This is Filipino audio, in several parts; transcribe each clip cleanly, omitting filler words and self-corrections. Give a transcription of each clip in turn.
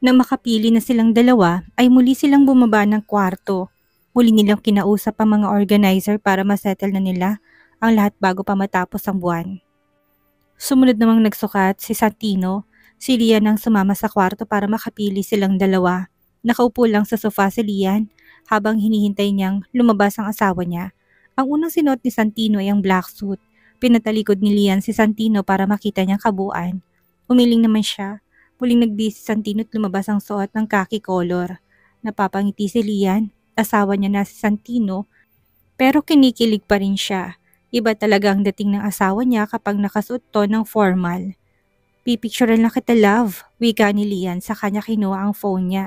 Nang makapili na silang dalawa, ay muli silang bumaba ng kwarto. Muli nilang kinausap ang mga organizer para masettle na nila ang lahat bago pa matapos ang buwan. Sumunod namang nagsukat si Santino, si Lian ang sumama sa kwarto para makapili silang dalawa. Nakaupo lang sa sofa si Lian habang hinihintay niyang lumabas ang asawa niya. Ang unang sinuot ni Santino ay ang black suit. Pinatalikod ni Lian si Santino para makita niyang kabuuan. Umiling naman siya. Muling nagbihis si Santino at lumabas ang suot ng khaki color. Napapangiti si Lian, asawa niya na si Santino, pero kinikilig pa rin siya. Iba talaga ang dating ng asawa niya kapag nakasuot to ng formal. Pipicturean lang kita, love, wika ni Lian sa kanya kinuha ang phone niya.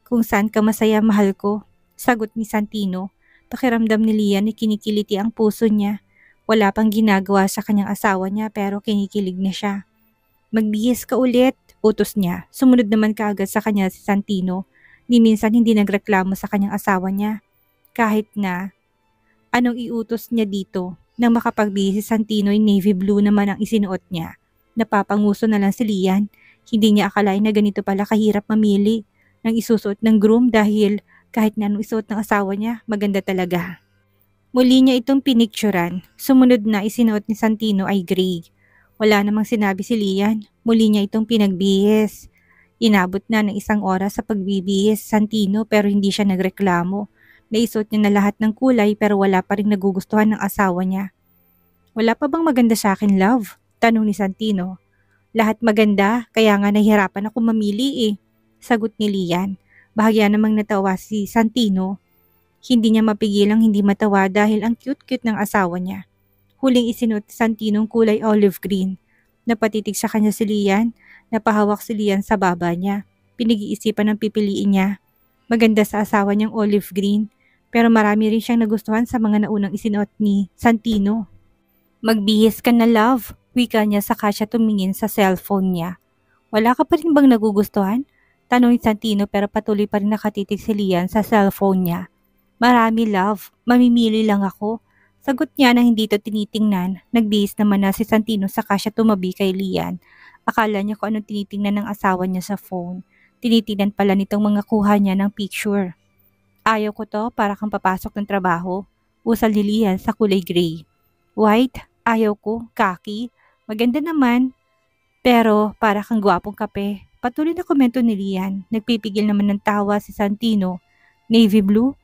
Kung saan ka masaya, mahal ko, sagot ni Santino. Pakiramdam ni Lian ay kinikiliti ang puso niya. Wala pang ginagawa sa kanyang asawa niya pero kinikilig na siya. Magbihis ka ulit, utos niya. Sumunod naman kaagad sa kanya si Santino. Ni minsan hindi nagreklamo sa kanyang asawa niya. Kahit na anong iutos niya dito. Nang makapagbihis si Santino ay navy blue naman ang isinuot niya. Napapanguso na lang si Lian. Hindi niya akalain na ganito pala kahirap mamili ng isusuot ng groom dahil kahit na anong isuot ng asawa niya, maganda talaga. Muli niya itong pinicturan. Sumunod na isinuot ni Santino ay gray. Wala namang sinabi si Lian. Muli niya itong pinagbihis. Inabot na ng 1 oras sa pagbibihis Santino pero hindi siya nagreklamo. Naisuot niya na lahat ng kulay pero wala pa rin nagugustuhan ng asawa niya. Wala pa bang maganda sa akin, love? Tanong ni Santino. Lahat maganda, kaya nga nahihirapan ako mamili eh. Sagot ni Lian. Bahagya namang natawa si Santino. Hindi niya mapigilang hindi matawa dahil ang cute-cute ng asawa niya. Huling isinuot ni Santino ang kulay olive green. Napatitig sa kanya si Lian. Napahawak si Lian sa baba niya. Pinag-iisipan ang pipiliin niya. Maganda sa asawa niyang olive green. Pero marami rin siyang nagustuhan sa mga naunang isinuot ni Santino. Magbihis ka na, love, wika niya saka siya tumingin sa cellphone niya. Wala ka pa rin bang nagugustuhan? Tanong ni Santino pero patuloy pa rin nakatitig si Lian sa cellphone niya. Marami, love, mamimili lang ako. Sagot niya na hindi ito tinitingnan. Nagbihis naman na si Santino saka siya tumabi kay Lian. Akala niya kung anong tinitingnan ng asawa niya sa phone. Tinitingnan pala nitong mga kuha niya ng picture. Ayaw ko to para kang papasok ng trabaho. Usal ni Lian sa kulay gray. White, ayaw ko, khaki. Maganda naman. Pero para kang gwapong kape. Patuloy na komento ni Lian. Nagpipigil naman ng tawa si Santino. Navy blue?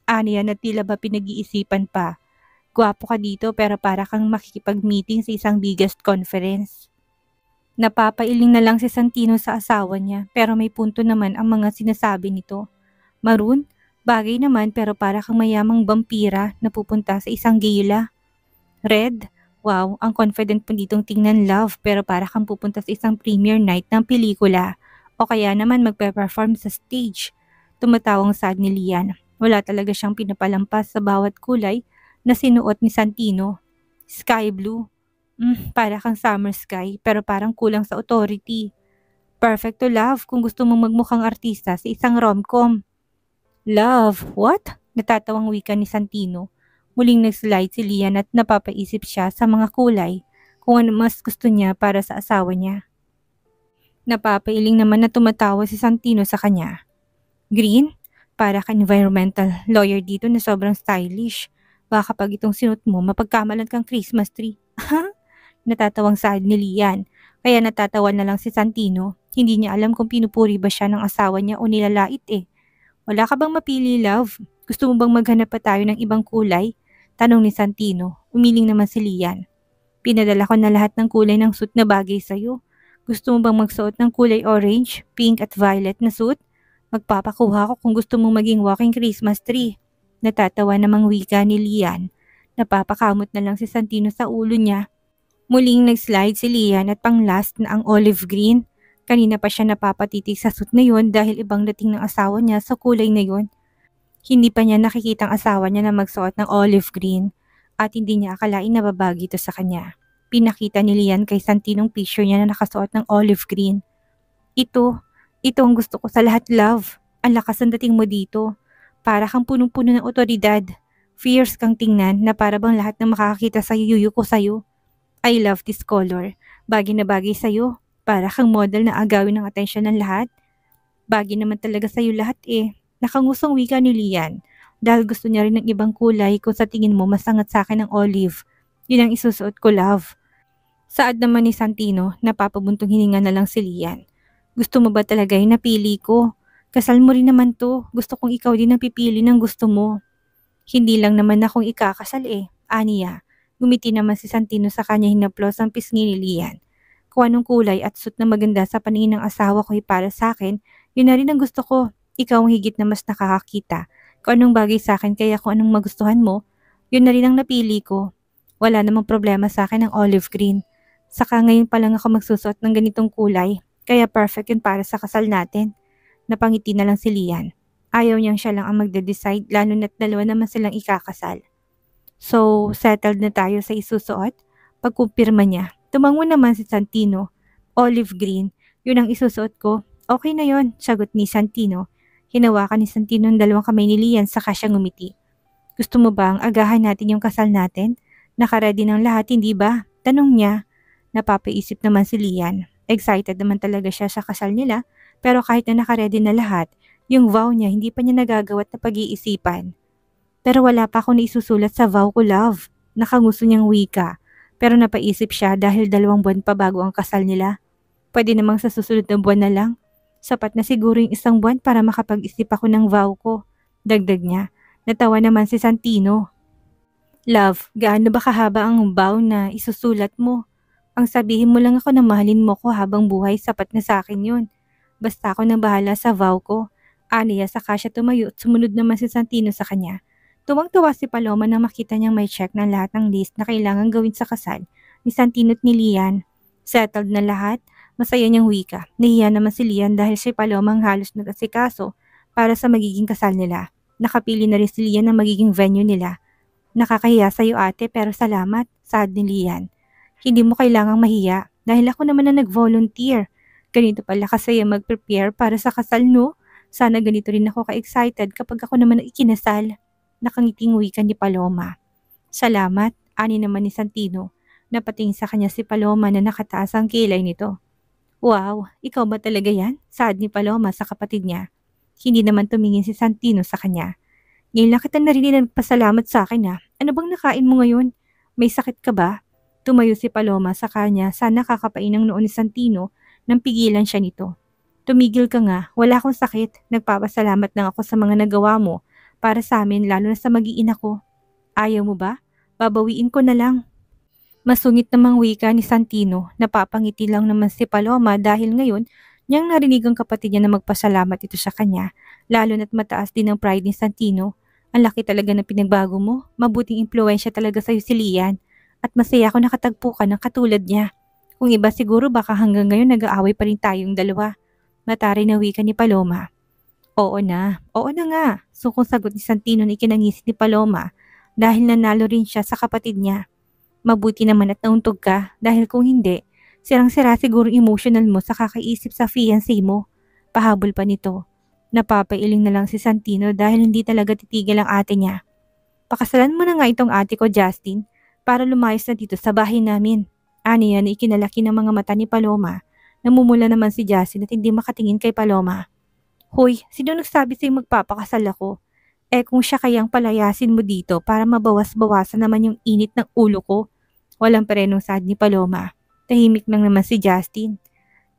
Aniya na tila ba pinag-iisipan pa. Gwapo ka dito pero para kang makikipag-meeting sa isang biggest conference. Napapailing na lang si Santino sa asawa niya pero may punto naman ang mga sinasabi nito. Maroon, bagay naman pero para kang mayamang vampira na pupunta sa isang gala. Red, wow, ang confident po ditong tingnan, love, pero para kang pupunta sa isang premiere night ng pelikula o kaya naman magpe-perform sa stage. Tumatawang sad ni Lian. Wala talaga siyang pinapalampas sa bawat kulay na sinuot ni Santino. Sky blue. Para kang summer sky pero parang kulang sa authority. Perfect to, love, kung gusto mong magmukhang artista sa isang rom-com. Love, what? Natatawang wika ni Santino. Muling nag-slide si Lian at napapaisip siya sa mga kulay kung ano mas gusto niya para sa asawa niya. Napapailing naman na tumatawa si Santino sa kanya. Green? Para ka environmental lawyer dito na sobrang stylish. Baka pag itong sinuot mo, mapagkamalan kang Christmas tree. Natatawang side ni Lian. Kaya natatawa na lang si Santino. Hindi niya alam kung pinupuri ba siya ng asawa niya o nilalait eh. Wala ka bang mapili, love? Gusto mo bang maghanap pa tayo ng ibang kulay? Tanong ni Santino. Umiling naman si Lian. Pinadala ko na lahat ng kulay ng suit na bagay sa'yo. Gusto mo bang magsuot ng kulay orange, pink at violet na suit? Magpapakuha ko kung gusto mong maging walking Christmas tree. Natatawa namang wika ni Lian. Napapakamot na lang si Santino sa ulo niya. Muling nag-slide si Lian at pang last na ang olive green. Kanina pa siya napapatitig sa suit na yon dahil ibang dating ng asawa niya sa kulay na yon. Hindi pa niya nakikita ang asawa niya na magsuot ng olive green at hindi niya akalain na babagi ito sa kanya. Pinakita ni Lian kay Santino ang picture niya na nakasuot ng olive green. Ito ang gusto ko sa lahat, love. Ang lakas ang dating mo dito. Para kang punong-puno ng otoridad. Fierce kang tingnan na para bang lahat ng makakakita sa'yo yuyuko sa'yo. I love this color. Bagay na bagay sa'yo. Para kang model na agawin ng atensyon ng lahat. Bagay naman talaga sa'yo lahat eh. Nakangusong wika ni Lian. Dahil gusto niya rin ng ibang kulay kung sa tingin mo masangat sa akin ng olive. Yun ang isusuot ko, love. Saad naman ni Santino, napapabuntong hininga na lang si Lian. Gusto mo ba talaga yung napili ko? Kasal mo rin naman to. Gusto kong ikaw din ang pipili ng gusto mo. Hindi lang naman akong ikakasal eh. Aniya. Gumiti naman si Santino sa kanya hinaplos ang pisngi ni Lian. Kung anong kulay at suit na maganda sa paningin ng asawa ko ay para sa akin, yun na rin ang gusto ko. Ikaw ang higit na mas nakakakita. Kung anong bagay sa akin kaya kung anong magustuhan mo, yun na rin ang napili ko. Wala namang problema sa akin ang olive green. Saka ngayon pa lang ako magsusuot ng ganitong kulay, kaya perfect yun para sa kasal natin. Napangiti na lang si Lian. Ayaw niyang siya lang ang magde-decide lalo na't dalawa naman silang ikakasal. So, settled na tayo sa isusuot? Pagkumpirma niya, tumango naman si Santino. Olive green, yun ang isusuot ko. Okay na yon, sagot ni Santino. Hinawakan ni Santino ang dalawang kamay ni Lian saka siya ngumiti. Gusto mo bang agahan natin yung kasal natin? Nakaready ng lahat, hindi ba? Tanong niya. Napapaisip naman si Lian. Excited naman talaga siya sa kasal nila, pero kahit na nakaready na lahat, yung vow niya hindi pa niya nagagawa at napag-iisipan. Pero wala pa ako naisusulat sa vow ko, love. Nakanguso niyang wika. Pero napaisip siya dahil 2 buwan pa bago ang kasal nila. Pwede namang sa susunod na buwan na lang. Sapat na siguro yung 1 buwan para makapag-isip ako ng vow ko. Dagdag niya. Natawa naman si Santino. Love, gaano ba kahaba ang vow na isusulat mo? Ang sabihin mo lang ako na mahalin mo ko habang buhay, sapat na sa akin yun. Basta ako nang bahala sa vow ko. Aniya saka siya tumayo at sumunod naman si Santino sa kanya. Tuwang-tuwa si Paloma nang makita niyang may check ng lahat ng list na kailangan gawin sa kasal ni Santino at ni Lian. Settled na lahat, masaya niyang wika. Nahiya naman si Lian dahil si Paloma ang halos nag-asikaso para sa magiging kasal nila. Nakapili na rin si Lian ng magiging venue nila. Nakakahiya sa'yo ate pero salamat, saad ni Lian. Hindi mo kailangang mahiya dahil ako naman na nag-volunteer. Ganito pala kasaya mag-prepare para sa kasal, no? Sana ganito rin ako ka-excited kapag ako naman ang ikinasal. Nakangiting wika ni Paloma. Salamat, ani naman ni Santino. Napatingin sa kanya si Paloma na nakataas ang kilay nito. Wow, ikaw ba talaga yan? Saad ni Paloma sa kapatid niya. Hindi naman tumingin si Santino sa kanya. Ngayon lang kita narinig na nagpasalamat sa akin ha. Ano bang nakain mo ngayon? May sakit ka ba? Tumayo si Paloma sa kanya, sana kakapain ng noon ni Santino nang pigilan siya nito. Tumigil ka nga, wala akong sakit. Nagpapasalamat lang ako sa mga nagawa mo para sa amin lalo na sa mag-iina ko. Ayaw mo ba? Babawiin ko na lang. Masungit namang wika ni Santino, napapangiti lang naman si Paloma dahil ngayon niyang narinig ang kapatid niya na magpasalamat ito sa kanya, lalo na't mataas din ang pride ni Santino. Ang laki talaga ng pinagbago mo, mabuting impluensya talaga sa'yo si Lian. At masaya ako nakatagpo ka ng katulad niya. Kung iba siguro baka hanggang ngayon nag-aaway pa rin tayong dalawa. Matari na wika ni Paloma. Oo na nga. Sukong sagot ni Santino na ikinangisi ni Paloma dahil nanalo rin siya sa kapatid niya. Mabuti naman at nauntog ka dahil kung hindi, sirang-sira siguro emotional mo sa kakaisip sa fiancé mo. Pahabol pa nito. Napapailing na lang si Santino dahil hindi talaga titigil ang ate niya. Pakasalan mo na nga itong ate ko, Justin, para lumayas na dito sa bahay namin. Aniya na ikinalaki ng mga mata ni Paloma. Namumula naman si Justin at hindi makatingin kay Paloma. Hoy, sino nagsabi sa'yo magpapakasal ako? Kung siya kayang palayasin mo dito para mabawas-bawasan naman yung init ng ulo ko. Walang perenong saad ni Paloma. Tahimik lang naman si Justin.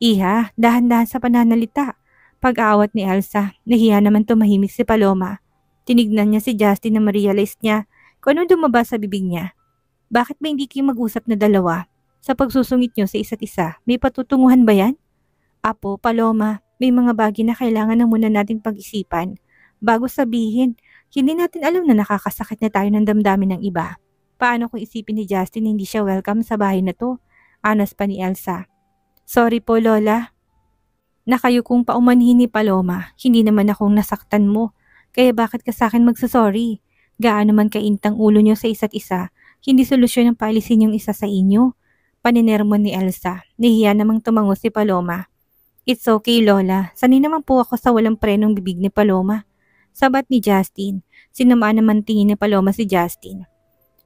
Iha, dahan-dahan sa pananalita. Pag-aawat ni Elsa, nahiya naman tumahimik si Paloma. Tinignan niya si Justin na ma-realize niya kung ano dumaba sa bibig niya. Bakit ba hindi kayo mag-usap na dalawa? Sa pagsusungit niyo sa isa't isa, may patutunguhan ba yan? Apo, Paloma, may mga bagay na kailangan na muna nating pag-isipan. Bago sabihin, hindi natin alam na nakakasakit na tayo ng damdamin ng iba. Paano kung isipin ni Justin hindi siya welcome sa bahay na to? Anas pa ni Elsa. Sorry po, Lola. Nakayo kong paumanhin ni Paloma, hindi naman akong nasaktan mo. Kaya bakit ka sa akin magsasorry? Gaano man kaintang ulo niyo sa isa't isa, hindi solusyon ang paalisin yung isa sa inyo. Paninermon ni Elsa. Nahiya namang tumango si Paloma. It's okay, Lola. Sanay naman po ako sa walang prenong bibig ni Paloma. Sabat ni Justin. Sinamaan naman tingin ni Paloma si Justin.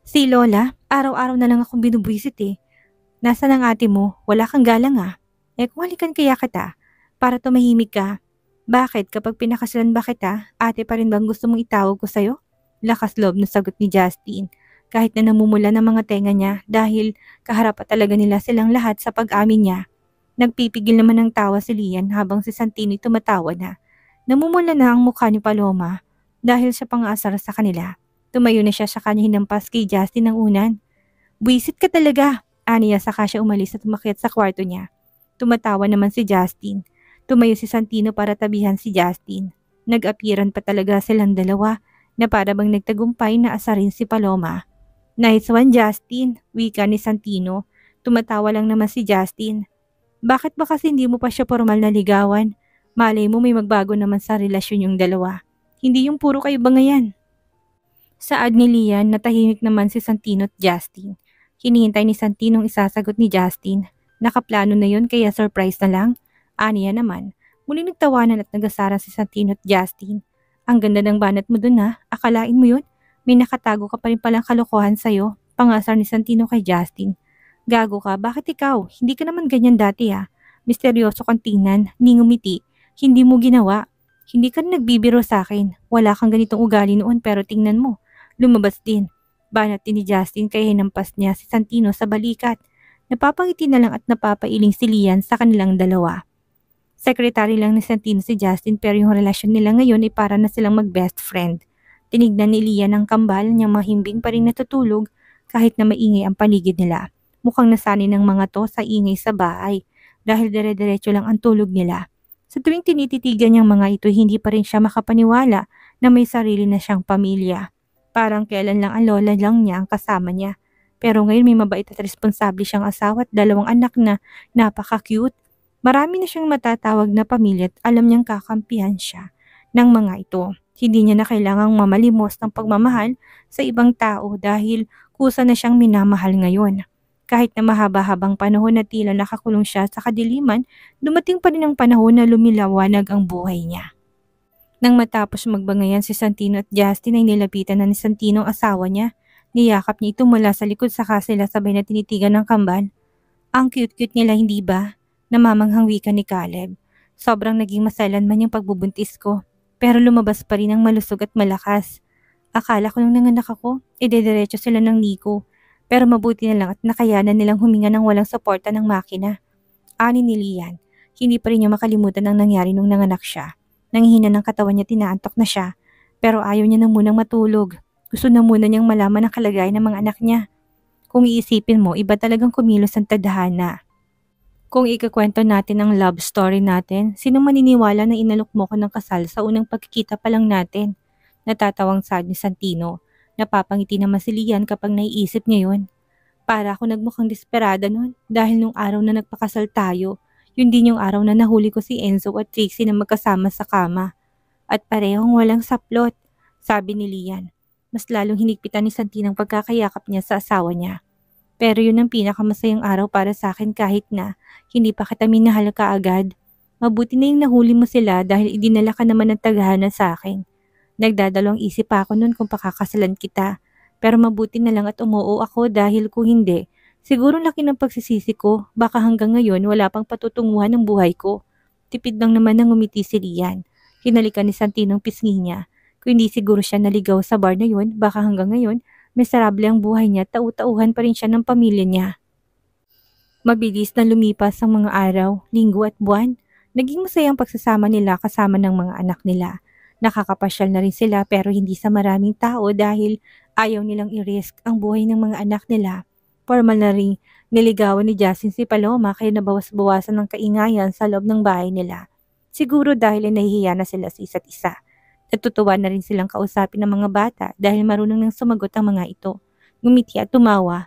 Si Lola, araw-araw na lang akong binubwisit eh. Nasaan ang ate mo? Wala kang galang ah. Kung halikan kaya kita, para tumahimik ka. Bakit kapag pinakasalan ba kita, ate pa rin bang gusto mong itawag ko sa'yo? Lakas loob na sagot ni Justin. Kahit na namumula ng mga tenga niya dahil kaharap pa talaga nila silang lahat sa pag-amin niya. Nagpipigil naman ng tawa si Lian habang si Santino'y tumatawa na. Namumula na ang mukha ni Paloma dahil sa pang-aasar sa kanila. Tumayo na siya sa kanya hinampas kay Justin ng unan. Buisit ka talaga, aniya saka siya umalis at umakyat sa kwarto niya. Tumatawa naman si Justin. Tumayo si Santino para tabihan si Justin. Nag-apiran pa talaga silang dalawa na para bang nagtagumpay na asarin si Paloma. Nice one, Justin, wika ni Santino. Tumatawa lang naman si Justin. Bakit ba kasi hindi mo pa siya formal na ligawan? Malay mo may magbago naman sa relasyon yung dalawa. Hindi yung puro kayo bangayan. Saad ni Lian na tahimik naman si Santino at Justin. Hinihintay ni Santinong isasagot ni Justin. Nakaplano na yun kaya surprise na lang. Aniya naman, muling nagtawanan at nagasara si Santino at Justin. Ang ganda ng banat mo dun ha, akalain mo yun? May nakatago ka pa rin palang kalokohan sa'yo, pangasar ni Santino kay Justin. Gago ka, bakit ikaw? Hindi ka naman ganyan dati ha. Misteryoso kang tingnan, ni ngumiti. Hindi mo ginawa. Hindi ka nagbibiro sa akin. Wala kang ganitong ugali noon pero tingnan mo. Lumabas din. Banat din ni Justin kaya hinampas niya si Santino sa balikat. Napapangiti na lang at napapailing si Lian sa kanilang dalawa. Secretary lang ni Santino si Justin pero yung relasyon nila ngayon ay para na silang mag-best friend. Tinignan ni Lian ang kambal niyang mahimbing pa rin natutulog kahit na maingay ang paligid nila. Mukhang nasanay ng mga to sa ingay sa bahay dahil dire-diretso lang ang tulog nila. Sa tuwing tinititigan niyang mga ito hindi pa rin siya makapaniwala na may sarili na siyang pamilya. Parang kailan lang ang lola lang niya ang kasama niya. Pero ngayon may mabait at responsable siyang asawa at 2 anak na napaka-cute. Marami na siyang matatawag na pamilya at alam niyang kakampihan siya ng mga ito. Hindi niya na kailangang mamalimos ng pagmamahal sa ibang tao dahil kusa na siyang minamahal ngayon. Kahit na mahaba-habang panahon na tila nakakulong siya sa kadiliman, dumating pa rin ang panahon na lumilawanag ang buhay niya. Nang matapos magbangayan si Santino at Justin ay nilapitan na ni Santino ang asawa niya. Niyakap niya ito mula sa likod saka sila sabay na tinitigan ng kambal. Ang cute-cute nila hindi ba? Namamanghang wika ni Caleb. Sobrang naging maselan man yung pagbubuntis ko. Pero lumabas pa rin ang malusog at malakas. Akala ko nung nanganak ako, idediretso sila ng Nico. Pero mabuti na lang at nakayanan nilang huminga ng walang suporta ng makina. Ani ni Lian, hindi pa rin niya makalimutan ang nangyari nung nanganak siya. Nanghihina ng katawan niya tinaantok na siya. Pero ayaw niya na munang matulog. Gusto na muna niyang malaman ang kalagayan ng mga anak niya. Kung iisipin mo, iba talagang kumilos ang tadhana. Kung ikakwento natin ang love story natin, sino maniniwala na inalok mo ko ng kasal sa unang pagkikita pa lang natin? Natatawang sad ni Santino. Napapangiti naman si Lian kapag naiisip niya yun. Para ako nagmukhang desperada nun dahil nung araw na nagpakasal tayo, yun din yung araw na nahuli ko si Enzo at Trixie na magkasama sa kama. At parehong walang saplot, sabi ni Lian. Mas lalong hinigpitan ni Santino ang pagkakayakap niya sa asawa niya. Pero yun ang pinakamasayang araw para sa akin kahit na hindi pa kita minahal kaagad. Mabuti na yung nahuli mo sila dahil idinala ka naman ng taghana sa akin. Nagdadalawang isip pa ako nun kung pakakasalan kita. Pero mabuti na lang at umuo ako dahil kung hindi, siguro laki ng pagsisisi ko, baka hanggang ngayon wala pang patutunguhan ng buhay ko. Tipid lang naman ng umiti si Lian. Hinalikan ni Santino ang pisngi niya. Kung hindi siguro siya naligaw sa bar na yun, baka hanggang ngayon, miserable ang buhay niya, tau-tauhan pa rin siya ng pamilya niya. Mabilis na lumipas ang mga araw, linggo at buwan. Naging masayang pagsasama nila kasama ng mga anak nila. Nakakapasyal na rin sila pero hindi sa maraming tao dahil ayaw nilang i-risk ang buhay ng mga anak nila. Formal na rin niligawan ni Justin si Paloma kaya nabawas-bawasan ng kaingayan sa loob ng bahay nila. Siguro dahil nahihiya na sila sa isa't isa. Natutuwa na rin silang kausapin ng mga bata dahil marunong nang sumagot ang mga ito. Ngumiti at tumawa.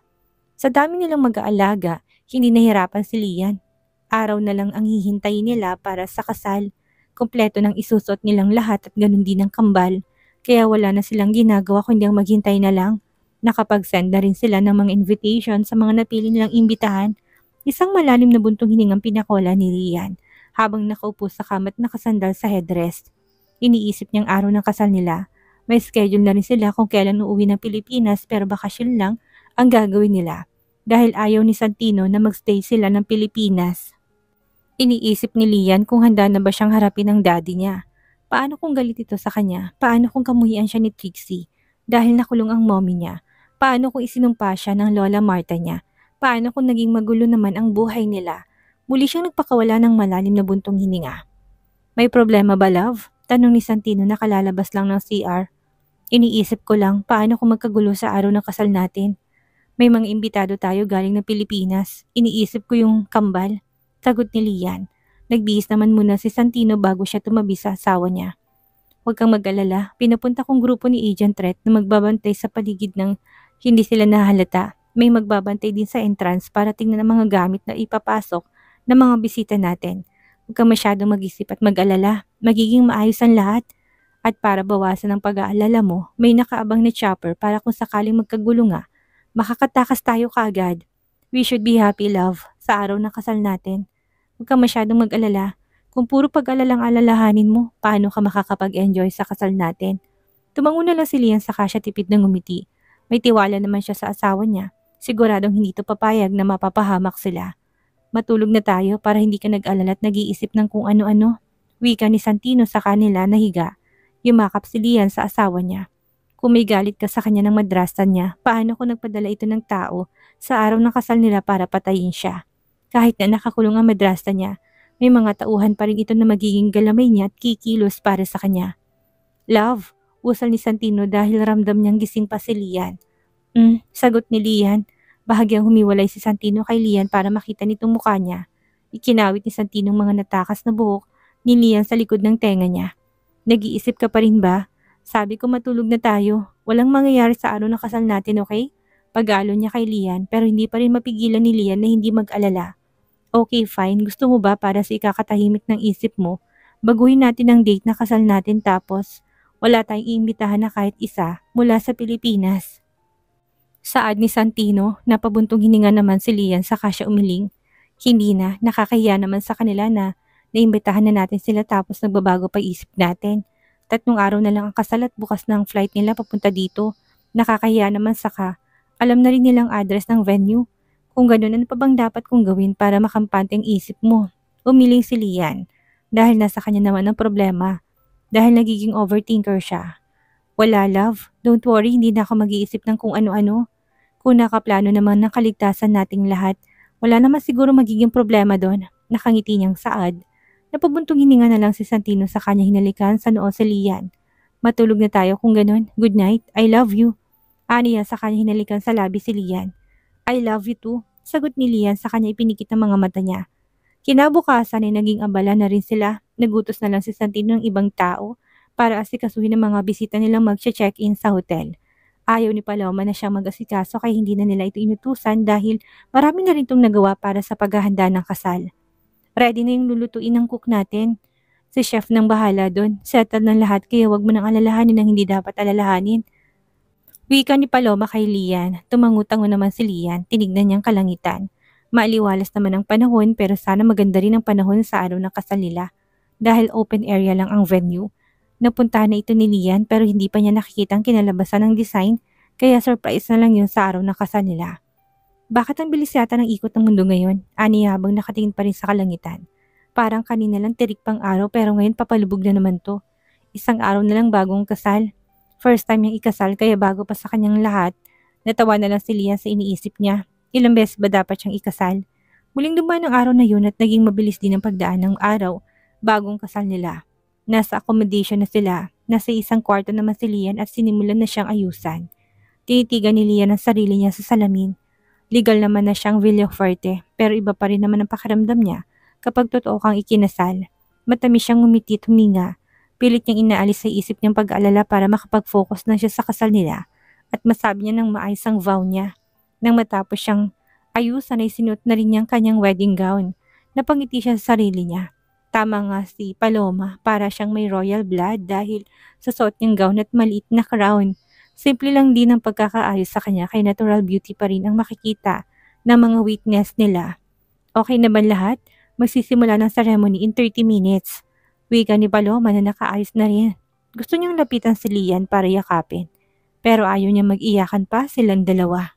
Sa dami nilang mag-aalaga, hindi nahirapan si Lian. Araw na lang ang hihintayin nila para sa kasal. Kompleto ng isusot nilang lahat at ganun din ang kambal. Kaya wala na silang ginagawa kundi ang maghintay na lang. Nakapag-send na rin sila ng mga invitation sa mga napili nilang imbitahan. Isang malalim na buntong hiningang pinakola ni Lian habang nakaupo sa kamat nakasandal sa headrest. Iniisip niyang araw ng kasal nila. May schedule na rin sila kung kailan uuwi ng Pilipinas pero bakasyon lang ang gagawin nila dahil ayaw ni Santino na magstay sila ng Pilipinas. Iniisip ni Lian kung handa na ba siyang harapin ang daddy niya. Paano kung galit ito sa kanya? Paano kung kamuhian siya ni Trixie dahil nakulong ang mommy niya? Paano kung isinumpa siya ng Lola Marta niya? Paano kung naging magulo naman ang buhay nila? Muli siyang nagpakawala ng malalim na buntong hininga. May problema ba, love? Tanong ni Santino na kalalabas lang ng CR. Iniisip ko lang paano kung magkagulo sa araw ng kasal natin. May mga imbitado tayo galing ng Pilipinas. Iniisip ko yung kambal. Sagot ni Lian. Nagbihis naman muna si Santino bago siya tumabi sa asawa niya. Huwag kang mag-alala, pinapunta kong grupo ni Agent Ret na magbabantay sa paligid ng hindi sila nahalata. May magbabantay din sa entrance para tingnan ang mga gamit na ipapasok ng mga bisita natin. Huwag kang masyadong mag-isip at mag-alala, magiging maayos ang lahat. At para bawasan ang pag-aalala mo, may nakaabang na chopper para kung sakaling magkagulo nga, makakatakas tayo kaagad. We should be happy, love, sa araw ng kasal natin. Huwag kang masyadong mag-alala. Kung puro pag-alalang alalahanin mo, paano ka makakapag-enjoy sa kasal natin? Tumango na lang si Lian saka siya tipid ng ngumiti. May tiwala naman siya sa asawa niya. Siguradong hindi ito papayag na mapapahamak sila. Matulog na tayo para hindi ka nag-alala at nag-iisip ng kung ano-ano. Wika ni Santino sa kanila na higa. Yumakap si Lian sa asawa niya. Kung may galit ka sa kanya ng madrastan niya, paano kung nagpadala ito ng tao sa araw ng kasal nila para patayin siya? Kahit na nakakulong ang madrasta niya, may mga tauhan pa rin ito na magiging galamay niya at kikilos para sa kanya. Love, usal ni Santino dahil ramdam niyang gising pa si Lian. Sagot ni Lian. Bahagyang humiwalay si Santino kay Lian para makita nitong mukha niya. Ikinawit ni Santino ang mga natakas na buhok ni Lian sa likod ng tenga niya. Nag-iisip ka pa rin ba? Sabi ko matulog na tayo. Walang mangyayari sa araw ng kasal natin, okay? Pag-alo niya kay Lian pero hindi pa rin mapigilan ni Lian na hindi mag-alala. Okay, fine. Gusto mo ba para sa ikakatahimik ng isip mo, baguhin natin ang date na kasal natin tapos wala tayong iimbitahan na kahit isa mula sa Pilipinas? Saad ni Santino, napabuntong hininga naman si Lian saka siya umiling. Hindi na, nakakahiya naman sa kanila na naimbitahan na natin sila tapos nagbabago pa isip natin. 3 araw na lang ang kasal at bukas na ang flight nila papunta dito. Nakakahiya naman saka alam na rin nilang address ng venue. Kung ganun, ano pa bang dapat kong gawin para makampante ang isip mo? Umiling si Lian dahil nasa kanya naman ang problema. Dahil nagiging overthinker siya. Wala, love. Don't worry, hindi na ako mag-iisip ng kung ano-ano. Kung nakaplano naman ng kaligtasan nating lahat, wala naman siguro magiging problema doon. Nakangiti niyang saad. Napabuntong hininga na lang si Santino sa kanya hinalikan sa noo si Lian. Matulog na tayo kung ganun. Good night. I love you. Aniya sa kanya hinalikan sa labi si Lian. I love you too. Sagot ni Lian sa kanya ipinikit ang mga mata niya. Kinabukasan ay naging abala na rin sila. Nagutos na lang si Santino ng ibang tao para asikasuhin ang mga bisita nilang mag-check-in sa hotel. Ayaw ni Paloma na siyang mag-asikaso kaya hindi na nila ito inutusan dahil marami na rin itong nagawa para sa paghahanda ng kasal. Ready na yung lulutuin ng cook natin. Si chef nang bahala doon. Settle ng lahat kaya wag mo nang alalahanin ang hindi dapat alalahanin. Wika ni Paloma kay Lian. Tumangutango naman si Lian. Tinignan niyang kalangitan. Maaliwalas naman ang panahon pero sana maganda rin ang panahon sa araw ng kasal nila. Dahil open area lang ang venue. Napuntahan na ito ni Lian pero hindi pa niya nakikita ang kinalabasan ng design kaya surprise na lang yun sa araw ng kasal nila. Bakit ang bilis yata ng ikot ng mundo ngayon? Ani habang nakatingin pa rin sa kalangitan. Parang kanina lang tirik pang araw pero ngayon papalubog na naman to. Isang araw na lang bagong kasal. First time niyang ikasal kaya bago pa sa kanyang lahat. Natawa na lang si Lian sa iniisip niya. Ilang beses ba dapat siyang ikasal? Muling dumaan ang araw na yun at naging mabilis din ang pagdaan ng araw bagong kasal nila. Nasa accommodation na sila. Nasa isang kwarto naman si Lian at sinimulan na siyang ayusan. Tinitigan ni Lian ang sarili niya sa salamin. Legal naman na siyang Villafuerte pero iba pa rin naman ang pakiramdam niya kapag totoo kang ikinasal. Matamis siyang ngumiti at huminga. Pilit niyang inaalis sa isip niyang pag-aalala para makapag-focus na siya sa kasal nila at masabi niya ng maayos ang vow niya. Nang matapos siyang ayusan ay sinuot na rin niyang kanyang wedding gown. Napangiti siya sa sarili niya. Tama nga si Paloma para siyang may royal blood dahil sa suot niyang gown at maliit na crown. Simple lang din ang pagkakaayos sa kanya kay natural beauty pa rin ang makikita ng mga witness nila. Okay na ba lahat? Magsisimula ng ceremony in 30 minutes. Wika ni Paloma na nakaayos na rin. Gusto niyang lapitan si Lian para yakapin. Pero ayaw niya mag-iyakan pa silang dalawa.